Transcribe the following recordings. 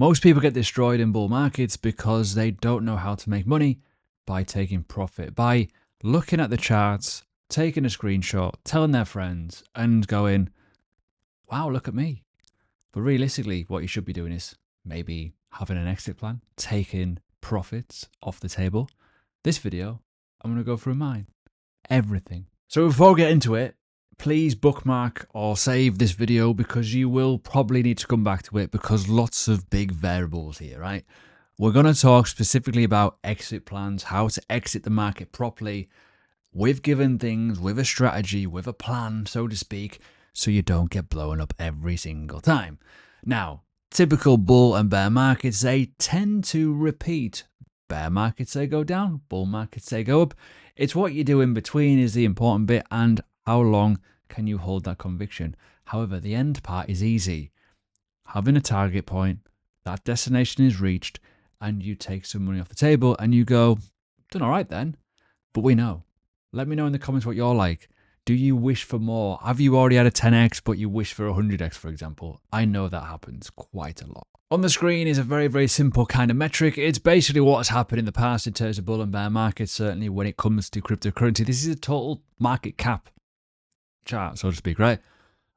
Most people get destroyed in bull markets because they don't know how to make money by taking profit, by looking at the charts, taking a screenshot, telling their friends, and going, wow, look at me. But realistically, what you should be doing is maybe having an exit plan, taking profits off the table. This video, I'm going to go through mine. Everything. So before we get into it, please bookmark or save this video because you will probably need to come back to it because lots of big variables here, right? We're going to talk specifically about exit plans, how to exit the market properly with given things, with a strategy, with a plan, so to speak, so you don't get blown up every single time. Now, typical bull and bear markets, they tend to repeat. Bear markets, they go down. Bull markets, they go up. It's what you do in between is the important bit, and how long can you hold that conviction. However, the end part is easy. Having a target point, that destination is reached, and you take some money off the table and you go, done all right then. But we know. Let me know in the comments what you're like. Do you wish for more? Have you already had a 10x, but you wish for a 100x, for example? I know that happens quite a lot. On the screen is a very, very simple kind of metric. It's basically what has happened in the past in terms of bull and bear markets, certainly when it comes to cryptocurrency. This is a total market cap chart, so to speak, right?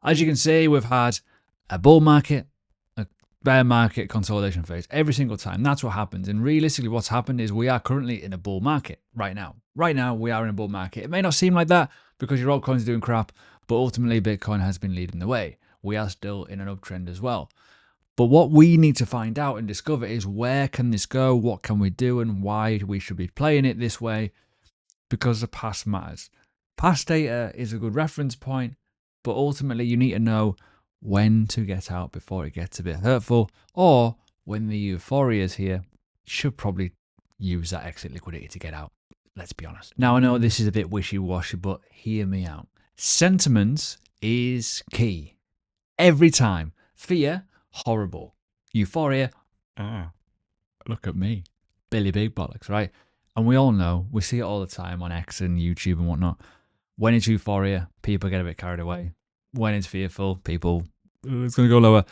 As you can see, we've had a bull market, a bear market consolidation phase every single time. That's what happens. And realistically, what's happened is we are currently in a bull market right now. Right now, we are in a bull market. It may not seem like that because your altcoins are doing crap, but ultimately Bitcoin has been leading the way. We are still in an uptrend as well. But what we need to find out and discover is where can this go, what can we do, and why we should be playing it this way, because the past matters. Past data is a good reference point, but ultimately you need to know when to get out before it gets a bit hurtful, or when the euphoria is here, you should probably use that exit liquidity to get out. Let's be honest. Now, I know this is a bit wishy-washy, but hear me out. Sentiment is key. Every time. Fear, horrible. Euphoria, look at me. Billy Big Bollocks, right? And we all know, we see it all the time on X and YouTube and whatnot. When it's euphoria, people get a bit carried away. When it's fearful, people, it's going to go lower.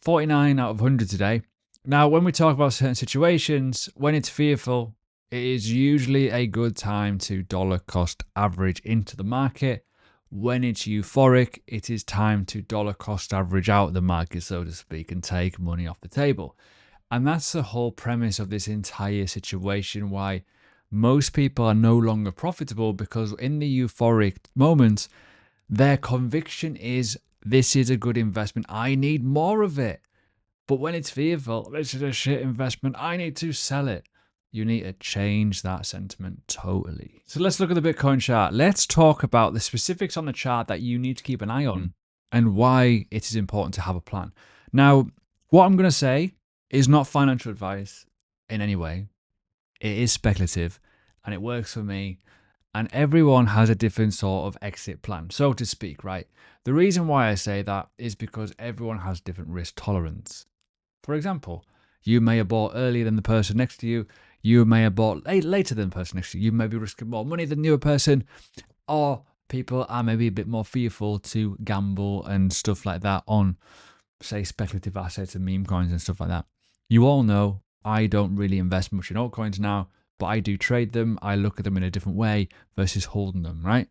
49 out of 100 today. Now, when we talk about certain situations, when it's fearful, it is usually a good time to dollar cost average into the market. When it's euphoric, it is time to dollar cost average out the market, so to speak, and take money off the table. And that's the whole premise of this entire situation, why most people are no longer profitable, because in the euphoric moments, their conviction is, this is a good investment. I need more of it. But when it's fearful, this is a shit investment. I need to sell it. You need to change that sentiment totally. So let's look at the Bitcoin chart. Let's talk about the specifics on the chart that you need to keep an eye on and why it is important to have a plan. Now, what I'm going to say is not financial advice in any way. It is speculative and it works for me. And everyone has a different sort of exit plan, so to speak, right? The reason why I say that is because everyone has different risk tolerance. For example, you may have bought earlier than the person next to you. You may have bought later than the person next to you. You may be risking more money than the other person. Or people are maybe a bit more fearful to gamble and stuff like that on, say, speculative assets and meme coins and stuff like that. You all know I don't really invest much in altcoins now, but I do trade them. I look at them in a different way versus holding them, right?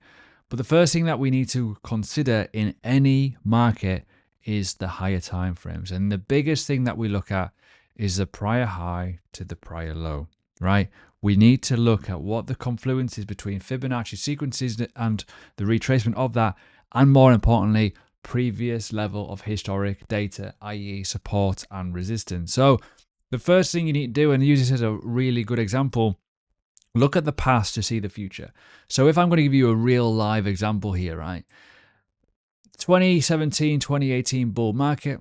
But the first thing that we need to consider in any market is the higher time frames. And the biggest thing that we look at is the prior high to the prior low, right? We need to look at what the confluence is between Fibonacci sequences and the retracement of that, and more importantly, previous level of historic data, i.e. support and resistance. So the first thing you need to do, and use this as a really good example, look at the past to see the future. So if I'm going to give you a real live example here, right? 2017, 2018 bull market,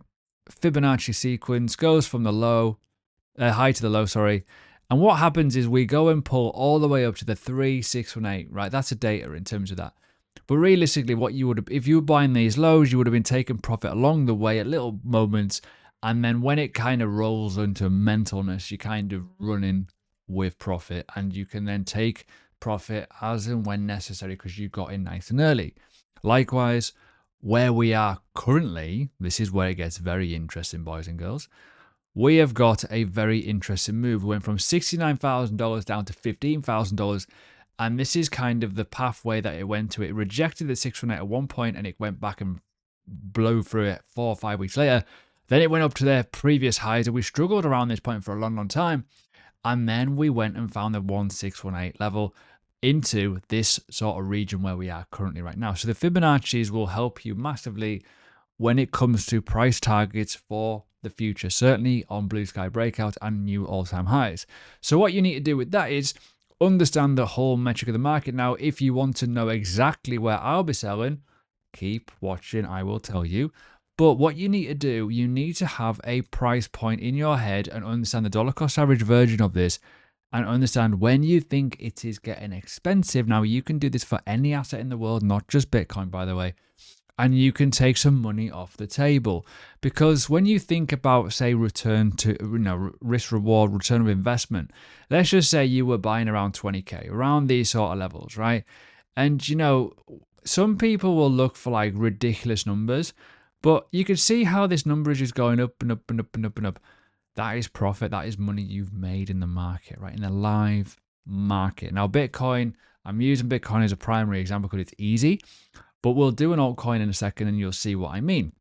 Fibonacci sequence goes from the high to the low, sorry. And what happens is we go and pull all the way up to the 3618, right? That's a data in terms of that. But realistically, what you would have, if you were buying these lows, you would have been taking profit along the way at little moments. And then when it kind of rolls into mentalness, you're kind of running with profit, and you can then take profit as and when necessary because you got in nice and early. Likewise, where we are currently, this is where it gets very interesting, boys and girls. we have got a very interesting move. We went from $69,000 down to $15,000. And this is kind of the pathway that it went to. It rejected the 618 at one point and it went back and blew through it 4 or 5 weeks later. Then it went up to their previous highs and we struggled around this point for a long, long time. And then we went and found the 1618 level into this sort of region where we are currently right now. So the Fibonacci's will help you massively when it comes to price targets for the future, certainly on blue sky breakout and new all-time highs. So what you need to do with that is understand the whole metric of the market. Now, if you want to know exactly where I'll be selling, keep watching, I will tell you. But what you need to do, you need to have a price point in your head and understand the dollar cost average version of this and understand when you think it is getting expensive. Now, you can do this for any asset in the world, not just Bitcoin, by the way, and you can take some money off the table. Because when you think about, say, return to, risk reward, return of investment, let's just say you were buying around 20K, around these sort of levels, right? And, some people will look for like ridiculous numbers, but you can see how this number is just going up and up and up and up and up. That is profit. That is money you've made in the market, right? In the live market. Now, Bitcoin, I'm using Bitcoin as a primary example because it's easy, but we'll do an altcoin in a second and you'll see what I mean.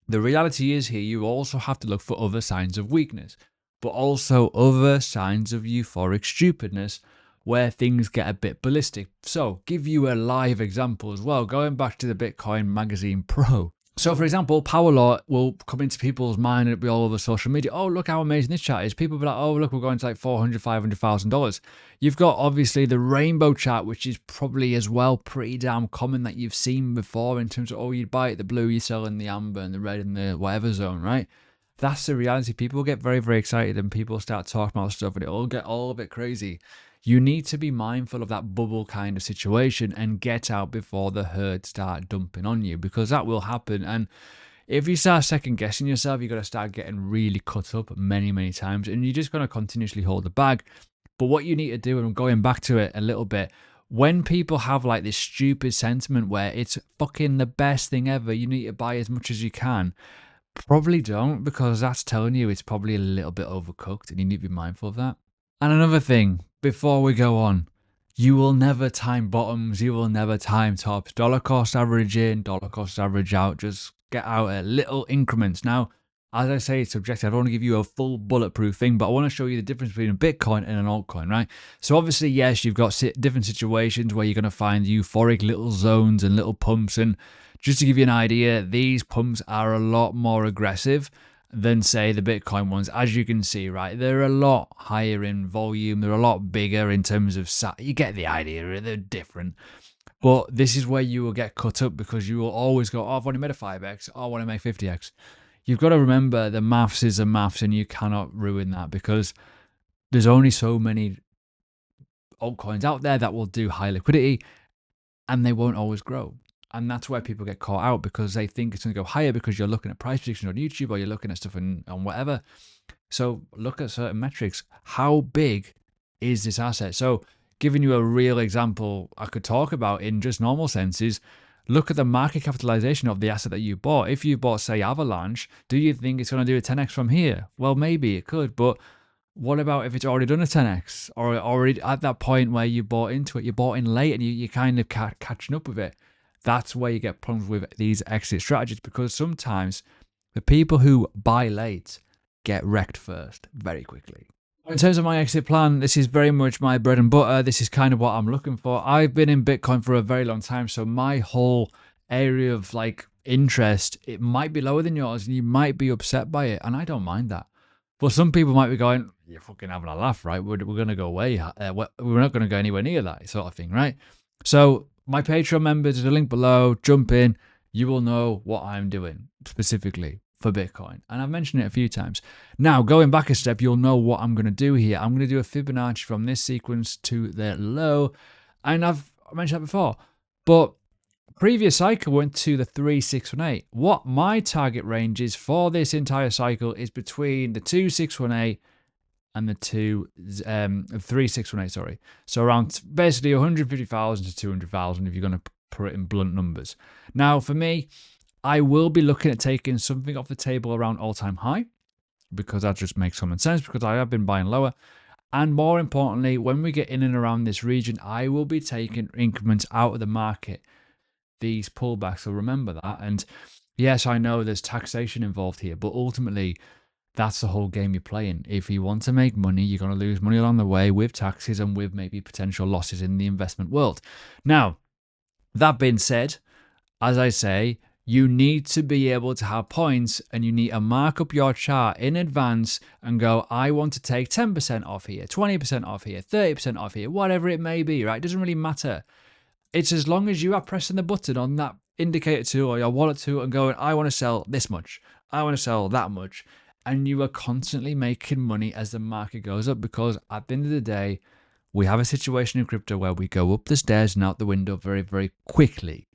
The reality is here, you also have to look for other signs of weakness, but also other signs of euphoric stupidness where things get a bit ballistic. So, give you a live example as well, going back to the Bitcoin Magazine Pro. So, for example, power law will come into people's mind and it'll be all over social media. Oh, look how amazing this chart is. People will be like, oh, look, we're going to like $400,000, $500,000. You've got obviously the rainbow chart, which is probably as well pretty damn common that you've seen before in terms of, oh, you'd buy it, the blue, you sell in the amber and the red in the whatever zone, right? That's the reality. People get very, very excited and people start talking about stuff and it'll get all a bit crazy. You need to be mindful of that bubble kind of situation and get out before the herd start dumping on you, because that will happen. And if you start second guessing yourself, you're going to start getting really cut up many, many times and you're just going to continuously hold the bag. But what you need to do, and I'm going back to it a little bit, when people have like this stupid sentiment where it's fucking the best thing ever, you need to buy as much as you can. Probably don't, because that's telling you it's probably a little bit overcooked and you need to be mindful of that. And another thing, before we go on, you will never time bottoms, you will never time tops. Dollar cost average in, dollar cost average out, just get out at little increments. Now, as I say, it's subjective. I don't want to give you a full bulletproof thing, but I want to show you the difference between a Bitcoin and an altcoin, right? So obviously, yes, you've got different situations where you're going to find euphoric little zones and little pumps. And just to give you an idea, these pumps are a lot more aggressive than, say, the Bitcoin ones. As you can see, right, they're a lot higher in volume. They're a lot bigger in terms of you get the idea. They're different. But this is where you will get cut up, because you will always go, oh, I've only made a 5x. Oh, I want to make 50x. You've got to remember the maths is the maths and you cannot ruin that, because there's only so many altcoins out there that will do high liquidity and they won't always grow. And that's where people get caught out, because they think it's going to go higher because you're looking at price predictions on YouTube or you're looking at stuff on whatever. So look at certain metrics. How big is this asset? So giving you a real example I could talk about in just normal senses, look at the market capitalization of the asset that you bought. If you bought, say, Avalanche, do you think it's going to do a 10x from here? Well, maybe it could, but what about if it's already done a 10x, or already at that point where you bought into it, you bought in late and you're kind of catching up with it? That's where you get problems with these exit strategies, because sometimes the people who buy late get wrecked first very quickly. In terms of my exit plan, this is very much my bread and butter. This is kind of what I'm looking for. I've been in Bitcoin for a very long time, so my whole area of like interest, it might be lower than yours and you might be upset by it, and I don't mind that. But some people might be going, you're fucking having a laugh, right? We're going to go away. We're not going to go anywhere near that sort of thing, right? So my Patreon members, there's a link below. Jump in. You will know what I'm doing specifically for Bitcoin. And I've mentioned it a few times. Now, going back a step, you'll know what I'm going to do here. I'm going to do a Fibonacci from this sequence to the low. And I've mentioned that before. But previous cycle went to the 3618. What my target range is for this entire cycle is between the 2618 and the 3618, sorry. So around basically 150,000 to 200,000 if you're going to put it in blunt numbers. Now, for me, I will be looking at taking something off the table around all-time high. because that just makes common sense, because I have been buying lower. And more importantly, when we get in and around this region, I will be taking increments out of the market, these pullbacks. So remember that. And yes, I know there's taxation involved here, but ultimately, that's the whole game you're playing. If you want to make money, you're going to lose money along the way with taxes and with maybe potential losses in the investment world. Now, that being said, as I say, you need to be able to have points, and you need to mark up your chart in advance and go, I want to take 10% off here, 20% off here, 30% off here, whatever it may be, right? It doesn't really matter. It's as long as you are pressing the button on that indicator tool or your wallet tool and going, I want to sell this much, I want to sell that much. And you are constantly making money as the market goes up, because at the end of the day, we have a situation in crypto where we go up the stairs and out the window very, very quickly.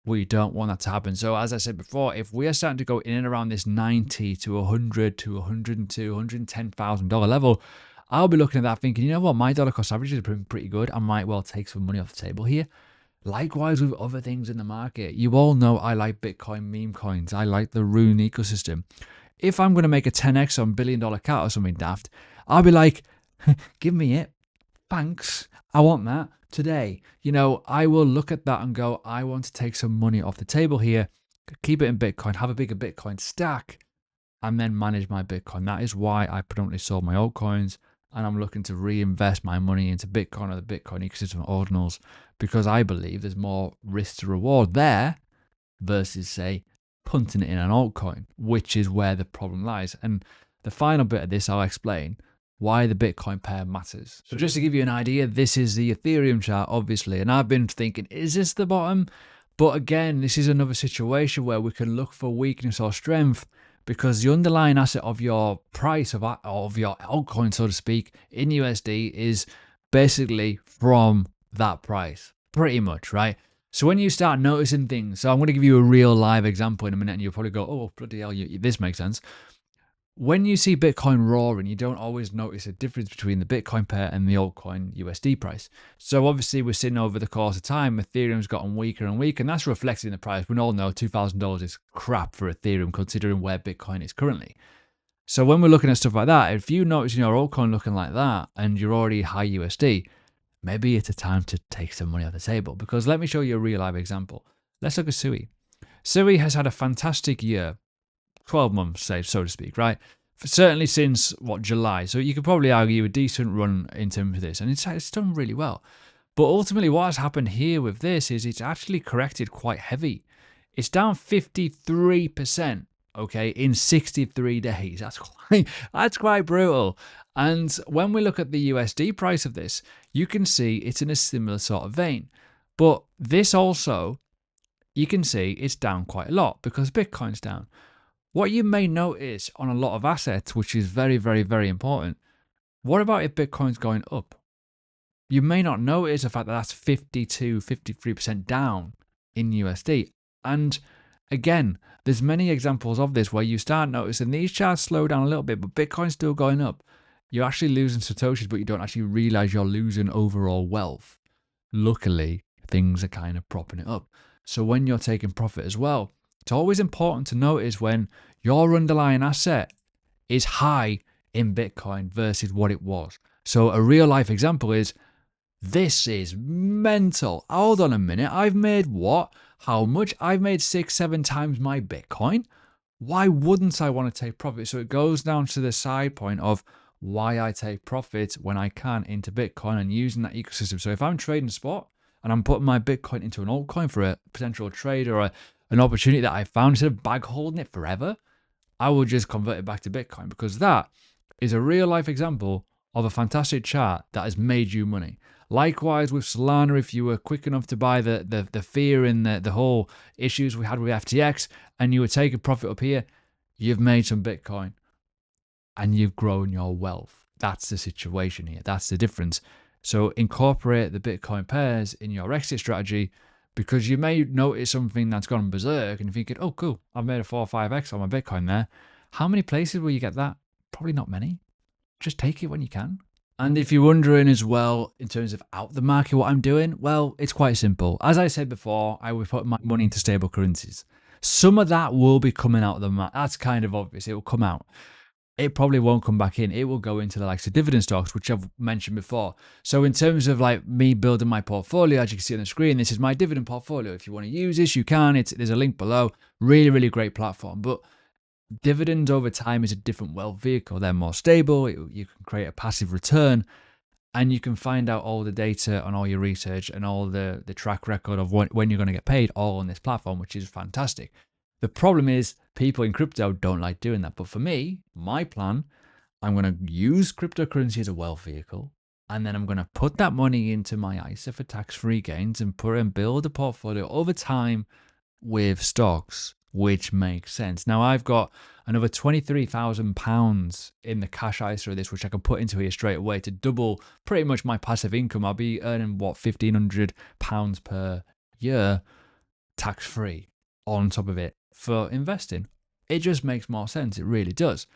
We don't want that to happen. So as I said before, if we are starting to go in and around this 90 to 100 to 102, $110,000 level, I'll be looking at that thinking, you know what, my dollar cost average is pretty good. I might well take some money off the table here. Likewise with other things in the market. You all know I like Bitcoin meme coins. I like the Rune ecosystem. If I'm going to make a 10x on $1 billion cat or something daft, I'll be like, give me it. Thanks. I want that today. You know, I will look at that and go, I want to take some money off the table here, keep it in Bitcoin, have a bigger Bitcoin stack, and then manage my Bitcoin. That is why I predominantly sold my altcoins, and I'm looking to reinvest my money into Bitcoin or the Bitcoin ecosystem ordinals, because I believe there's more risk to reward there versus, say, punting it in an altcoin, which is where the problem lies. And the final bit of this, I'll explain why the Bitcoin pair matters. So just to give you an idea, this is the Ethereum chart, obviously, and I've been thinking, is this the bottom? But again, this is another situation where we can look for weakness or strength, because the underlying asset of your price of your altcoin, so to speak, in USD is basically from that price, pretty much, right? So when you start noticing things, so I'm going to give you a real live example in a minute, and you'll probably go, oh, bloody hell, this makes sense. When you see Bitcoin roaring, you don't always notice a difference between the Bitcoin pair and the altcoin USD price. So obviously we're seeing over the course of time, Ethereum's gotten weaker and weaker, and that's reflected in the price. We all know $2,000 is crap for Ethereum considering where Bitcoin is currently. So when we're looking at stuff like that, if you notice your altcoin looking like that and you're already high USD, maybe it's a time to take some money off the table. Because let me show you a real live example. Let's look at Sui. Sui has had a fantastic year. 12 months, say, so to speak, right? Certainly since, July. So you could probably argue a decent run in terms of this. And it's done really well. But ultimately, what has happened here with this is it's actually corrected quite heavy. It's down 53%, okay, in 63 days. That's quite brutal. And when we look at the USD price of this, you can see it's in a similar sort of vein. But this also, you can see it's down quite a lot because Bitcoin's down. What you may notice on a lot of assets, which is very, very, very important, what about if Bitcoin's going up? You may not notice the fact that that's 52, 53% down in USD. And again, there's many examples of this where you start noticing these charts slow down a little bit, but Bitcoin's still going up. You're actually losing Satoshis, but you don't actually realize you're losing overall wealth. Luckily, things are kind of propping it up. So when you're taking profit as well, it's always important to notice when your underlying asset is high in Bitcoin versus what it was. So a real life example is, this is mental. Hold on a minute. I've made what? How much? I've made 6-7 times my Bitcoin. Why wouldn't I want to take profit? So it goes down to the side point of why I take profit when I can into Bitcoin and using that ecosystem. So if I'm trading spot and I'm putting my Bitcoin into an altcoin for a potential trade or an opportunity that I found, instead of bag holding it forever, I will just convert it back to Bitcoin, because that is a real life example of a fantastic chart that has made you money. Likewise with Solana, if you were quick enough to buy the fear in the whole issues we had with FTX and you were taking profit up here, you've made some Bitcoin and you've grown your wealth. That's the situation here. That's the difference. So incorporate the Bitcoin pairs in your exit strategy, because you may notice something that's gone berserk and you're thinking, oh, cool, I've made a 4 or 5x on my Bitcoin there. How many places will you get that? Probably not many. Just take it when you can. And if you're wondering as well, in terms of out the market, what I'm doing, well, it's quite simple. As I said before, I would put my money into stable currencies. Some of that will be coming out of the market. That's kind of obvious. It will come out. it probably won't come back in. It will go into the likes of dividend stocks, which I've mentioned before. So in terms of like me building my portfolio, as you can see on the screen, this is my dividend portfolio. If you want to use this, you can. There's a link below. Really, really great platform. But dividends over time is a different wealth vehicle. They're more stable. You can create a passive return, and you can find out all the data on all your research and all the track record of when you're going to get paid all on this platform, which is fantastic. The problem is people in crypto don't like doing that. But for me, my plan, I'm going to use cryptocurrency as a wealth vehicle, and then I'm going to put that money into my ISA for tax-free gains and build a portfolio over time with stocks, which makes sense. Now I've got another £23,000 in the cash ISA of this, which I can put into here straight away to double pretty much my passive income. I'll be earning what, £1,500 per year tax-free on top of it for investing. It just makes more sense. It really does.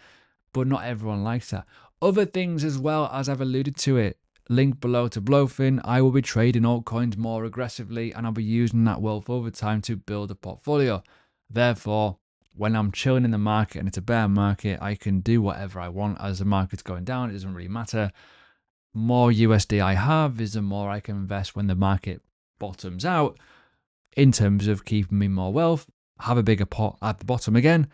But not everyone likes that. Other things as well, as I've alluded to it, link below to Blowfin. I will be trading altcoins more aggressively, and I'll be using that wealth over time to build a portfolio. Therefore, when I'm chilling in the market and it's a bear market, I can do whatever I want. As the market's going down, it doesn't really matter. More USD I have is the more I can invest when the market bottoms out, in terms of keeping me more wealth, have a bigger pot at the bottom again,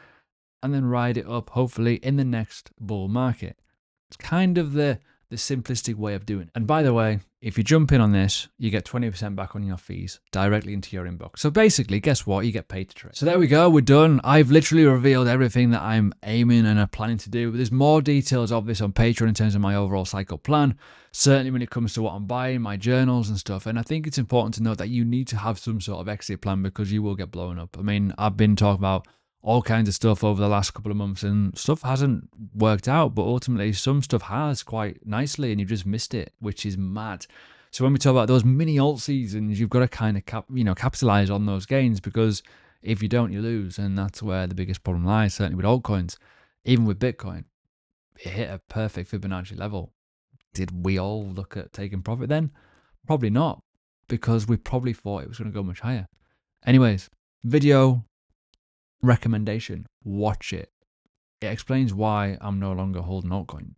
and then ride it up, hopefully, in the next bull market. It's kind of the simplistic way of doing it. And by the way, if you jump in on this, you get 20% back on your fees directly into your inbox. So basically, guess what? You get paid to trade. So there we go. We're done. I've literally revealed everything that I'm aiming and are planning to do. But there's more details of this on Patreon in terms of my overall cycle plan. Certainly when it comes to what I'm buying, my journals and stuff. And I think it's important to note that you need to have some sort of exit plan because you will get blown up. I mean, I've been talking about all kinds of stuff over the last couple of months, and stuff hasn't worked out, but ultimately some stuff has quite nicely, and you've just missed it, which is mad. So when we talk about those mini alt seasons, you've got to kind of capitalize on those gains, because if you don't, you lose, and that's where the biggest problem lies. Certainly with altcoins, even with Bitcoin, it hit a perfect Fibonacci level. Did we all look at taking profit then? Probably not, because we probably thought it was going to go much higher. Anyways, video recommendation, watch it. It explains why I'm no longer holding altcoins.